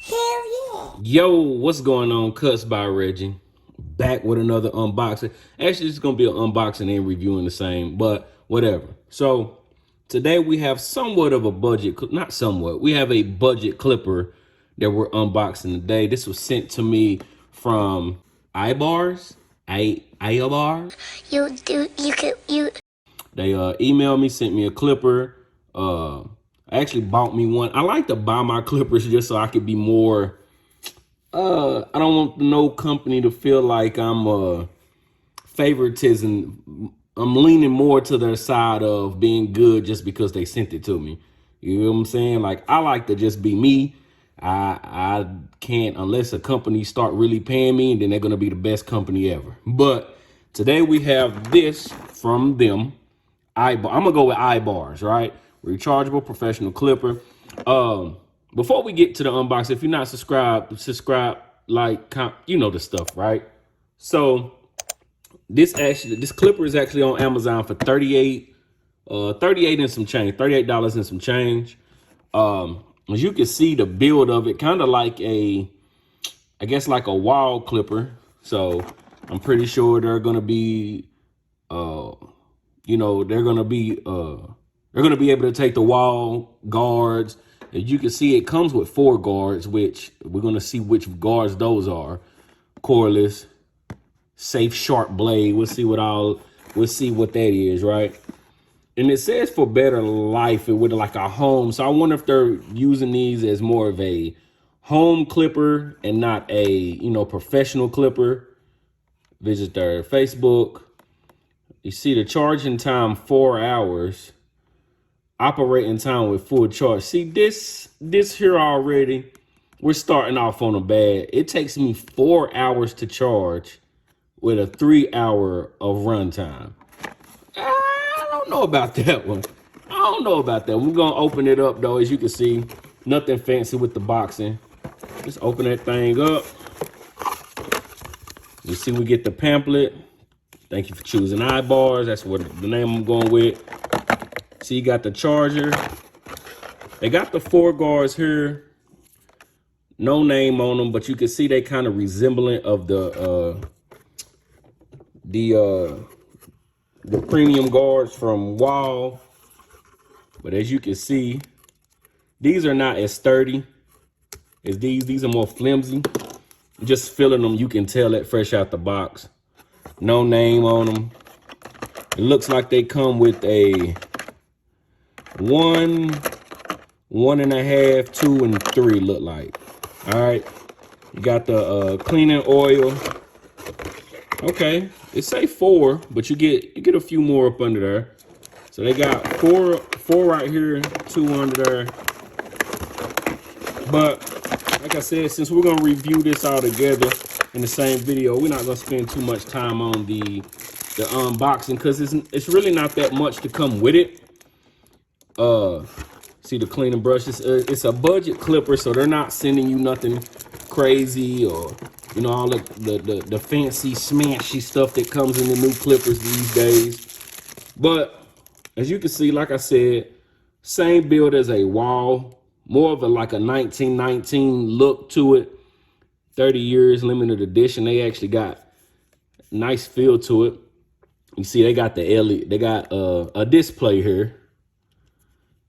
Hell yeah. Yo, what's going on? Cuts by Reggie. Back with another unboxing. Actually, it's going to be an unboxing and reviewing the same, but whatever. So today we have somewhat of a budget, not somewhat, we have a budget clipper that we're unboxing today. This was sent to me from AIBORS. AIBORS. They emailed me, sent me a clipper. I actually bought me one. I like to buy my clippers just so I could be more. I don't want no company to feel like I'm favoritism. I'm leaning more to their side of being good just because they sent it to me. You know what I'm saying? Like, I like to just be me. I can't, unless a company start really paying me, and then they're gonna be the best company ever. But today we have this from them. I'm gonna go with AIBORS, right? Rechargeable professional clipper. Before we get to the unboxing, if you're not subscribed, subscribe, like, you know the stuff, right? So this clipper is actually on Amazon for $38 and some change, $38 and some change. As you can see, the build of it kind of like I guess like a wall clipper. So I'm pretty sure they're gonna be they're gonna be able to take the wall guards. As you can see, it comes with 4 guards, which we're gonna see which guards those are. Cordless, safe, sharp blade. We'll see what that is, right? And it says for better life with like a home. So I wonder if they're using these as more of a home clipper and not a, professional clipper. Visit their Facebook. You see the charging time, 4 hours. Operating time with full charge. See this here already, we're starting off on a bad. It takes me 4 hours to charge with a 3 hour of runtime. I don't know about that one. I don't know about that. We're gonna open it up though. As you can see, nothing fancy with the boxing. Just open that thing up. You see we get the pamphlet. Thank you for choosing AIBORS. That's what the name I'm going with. See, you got the charger. They got the 4 guards here. No name on them, but you can see they kind of resembling of the premium guards from Wall. But as you can see, these are not as sturdy as these. These are more flimsy. Just feeling them, you can tell it fresh out the box. No name on them. It looks like they come with a 1, 1.5, 2, and 3 look like. All right. You got the cleaning oil. Okay. It say 4, but you get a few more up under there. So they got four right here, 2 under there. But like I said, since we're gonna review this all together in the same video, we're not gonna spend too much time on the unboxing because it's really not that much to come with it. See the cleaning brush. It's a budget clipper, so they're not sending you nothing crazy or all the fancy smashy stuff that comes in the new clippers these days. But as you can see, like I said, same build as a Wall, more of like a 1919 look to it. 30 years limited edition. They actually got a nice feel to it. You see, they got the LED. They got a display here.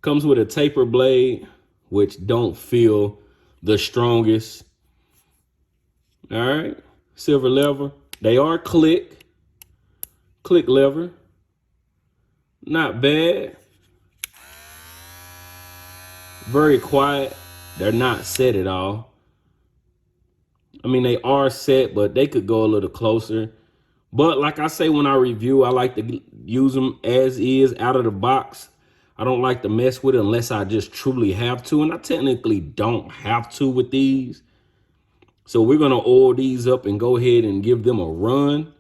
Comes with a taper blade, which don't feel the strongest. All right, silver lever. They are click lever. Not bad. Very quiet. They're not set at all. I mean, they are set, but they could go a little closer. But like I say, when I review, I like to use them as is out of the box. I don't like to mess with it unless I just truly have to. And I technically don't have to with these. So we're going to oil these up and go ahead and give them a run.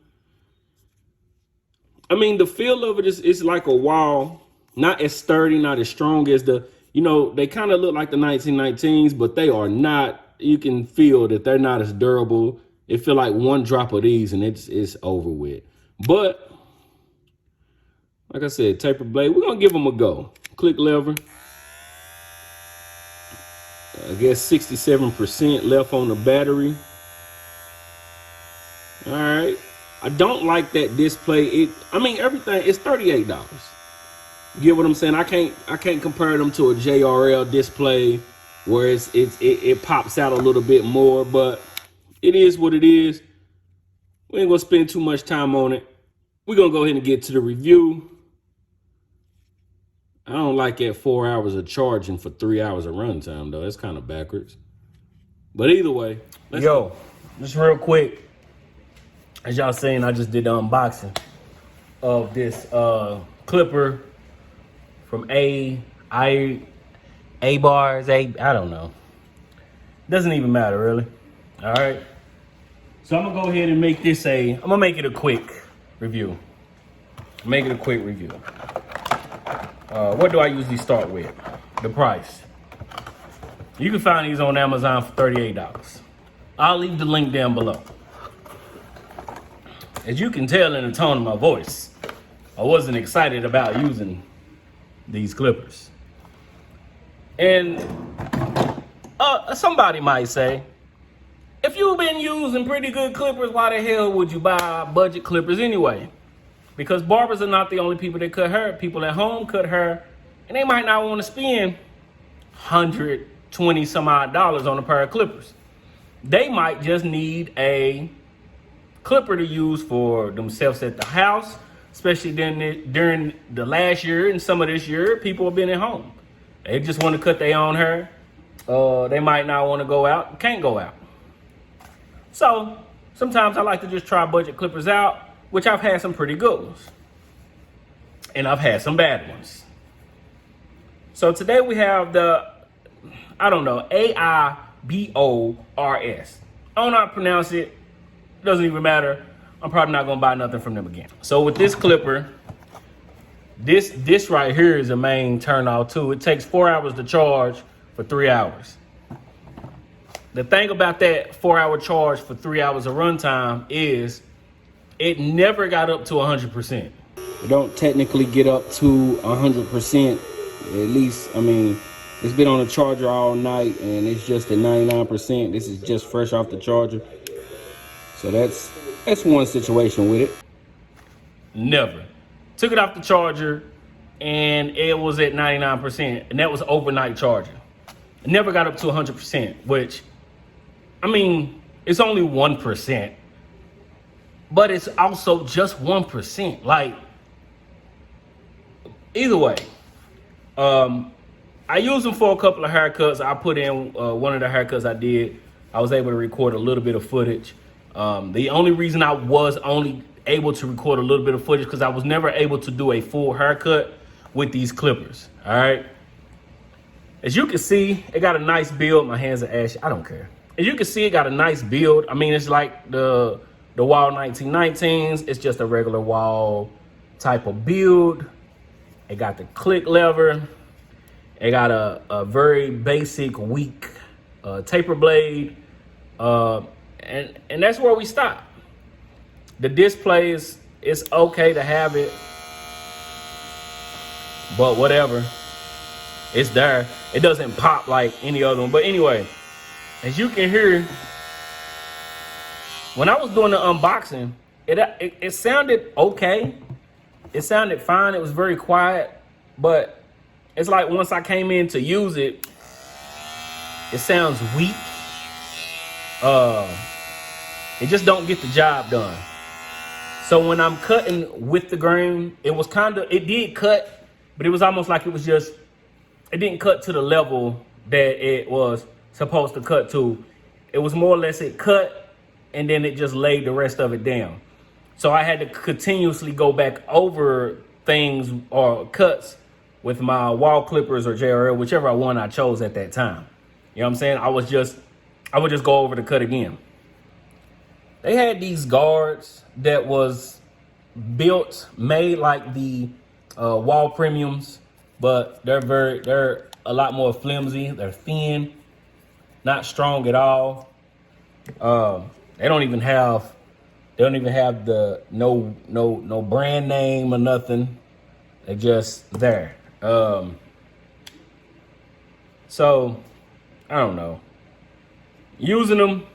I mean, the feel of it is like a Wall. Not as sturdy, not as strong as they kind of look like the 1919s, but they are not. You can feel that they're not as durable. It feel like one drop of these and it's over with. But like I said, taper blade, we're gonna give them a go. Click lever. I guess 67% left on the battery. All right. I don't like that display. I mean, everything, it's $38. You get what I'm saying? I can't compare them to a JRL display where it pops out a little bit more, but it is what it is. We ain't gonna spend too much time on it. We're gonna go ahead and get to the review. I don't like that 4 hours of charging for 3 hours of runtime though. That's kind of backwards. But either way, just real quick. As y'all seen, I just did the unboxing of this clipper from AIBORS. I don't know. Doesn't even matter really. All right. So I'm gonna go ahead and make this I'm gonna make it a quick review. What do I usually start with? The price. You can find these on Amazon for $38. I'll leave the link down below. As you can tell in the tone of my voice, I wasn't excited about using these clippers. And somebody might say, if you've been using pretty good clippers, why the hell would you buy budget clippers anyway? Because barbers are not the only people that cut hair. People at home cut hair, and they might not want to spend $120 some odd on a pair of clippers. They might just need a clipper to use for themselves at the house, especially during the last year and some of this year, people have been at home. They just want to cut their own hair. They might not want to go out, can't go out. So sometimes I like to just try budget clippers out, which I've had some pretty good ones. And I've had some bad ones. So today we have the, AIBORS. I don't know how to pronounce it. Doesn't even matter. I'm probably not gonna buy nothing from them again. So with this clipper, this right here is a main turn off too. It takes 4 hours to charge for 3 hours. The thing about that 4 hour charge for 3 hours of runtime is it never got up to 100%. It don't technically get up to 100%. At least, I mean, it's been on the charger all night and it's just at 99%. This is just fresh off the charger. So that's one situation with it. Never. Took it off the charger and it was at 99%, and that was overnight charging. It never got up to 100%, which, I mean, it's only 1%, but it's also just 1%. Like, either way, I used them for a couple of haircuts. I put in one of the haircuts I did. I was able to record a little bit of footage. The only reason I was only able to record a little bit of footage because I was never able to do a full haircut with these clippers. All right. As you can see, it got a nice build. My hands are ashy. I don't care. As you can see, it got a nice build. I mean, it's like the Wall 1919s. It's just a regular Wall type of build. It got the click lever. It got a very basic, weak taper blade. And that's where we stop. The display it's okay to have it, but whatever. It's there. It doesn't pop like any other one. But anyway, as you can hear, when I was doing the unboxing, it sounded okay. It sounded fine. It was very quiet, but it's like once I came in to use it, it sounds weak. It just don't get the job done. So when I'm cutting with the grain, it did cut, but it was almost like it didn't cut to the level that it was supposed to cut to. It was more or less it cut and then it just laid the rest of it down. So I had to continuously go back over things or cuts with my wall clippers or JRL, whichever one I chose at that time. You know what I'm saying? I would just go over the cut again. They had these guards that was made like the wall premiums, but they're a lot more flimsy. They're thin, not strong at all. They don't even have the no brand name or nothing. They're just there. So I don't know. Using them,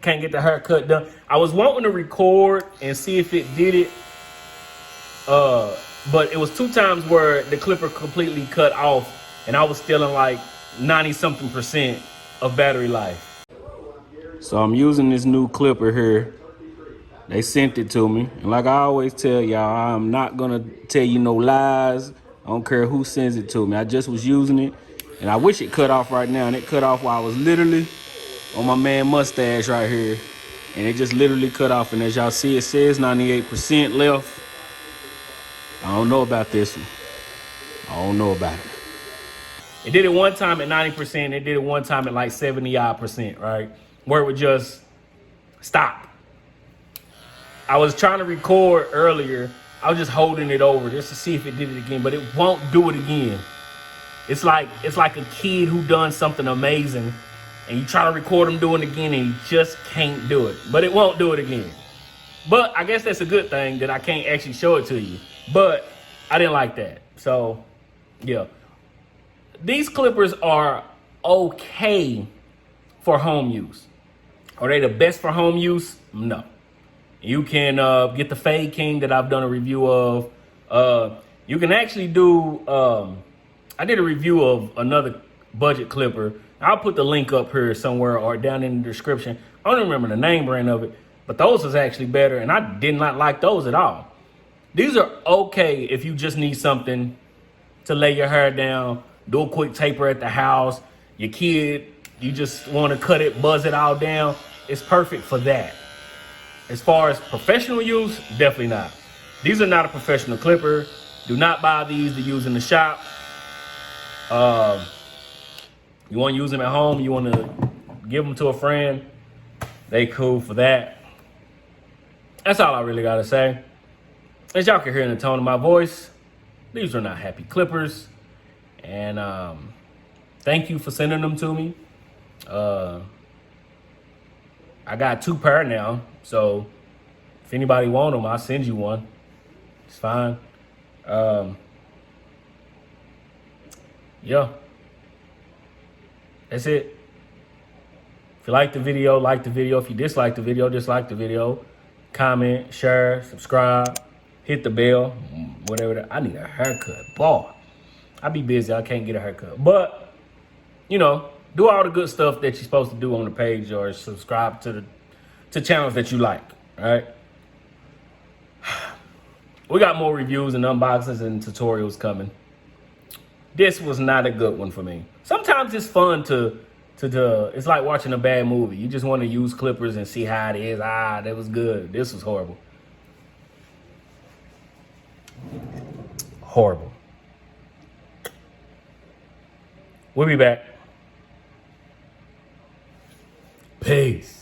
can't get the haircut done. I was wanting to record and see if it did it. But it was 2 times where the clipper completely cut off and I was still in like 90-something% of battery life. So I'm using this new clipper here. They sent it to me. And like I always tell y'all, I'm not gonna tell you no lies. I don't care who sends it to me. I just was using it. And I wish it cut off right now. And it cut off while I was literally on my man mustache right here. And it just literally cut off. And as y'all see, it says 98% left. I don't know about this one. I don't know about it. It did it one time at 90%. It did it one time at like 70-odd%, right? Where it would just stop. I was trying to record earlier. I was just holding it over just to see if it did it again, but it won't do it again. It's like a kid who done something amazing and you try to record him doing it again and you just can't do it. But it won't do it again. But I guess that's a good thing that I can't actually show it to you. But I didn't like that. So, yeah. These clippers are okay for home use. Are they the best for home use? No. You can get the Fade King that I've done a review of. You can actually do, I did a review of another budget clipper. I'll put the link up here somewhere or down in the description. I don't remember the name brand of it, but those is actually better, and I did not like those at all. These are okay if you just need something to lay your hair down, do a quick taper at the house, your kid, you just want to cut it, buzz it all down. It's perfect for that. As far as professional use, definitely not. These are not a professional clipper. Do not buy these to use in the shop. You want to use them at home, you want to give them to a friend, they cool for that. That's all I really got to say. As y'all can hear in the tone of my voice, these are not happy clippers. And thank you for sending them to me. I got 2 pair now, so if anybody want them, I'll send you one. It's fine. Yeah. That's it. If you like the video, like the video. If you dislike the video, dislike the video. Comment, share, subscribe, hit the bell, whatever. I need a haircut. Boy, I be busy. I can't get a haircut. But, you know, do all the good stuff that you're supposed to do on the page or subscribe to channels that you like, all right? We got more reviews and unboxings and tutorials coming. This was not a good one for me. Sometimes it's fun to it's like watching a bad movie. You just want to use clippers and see how it is. That was good. This was horrible. Horrible. We'll be back. Peace.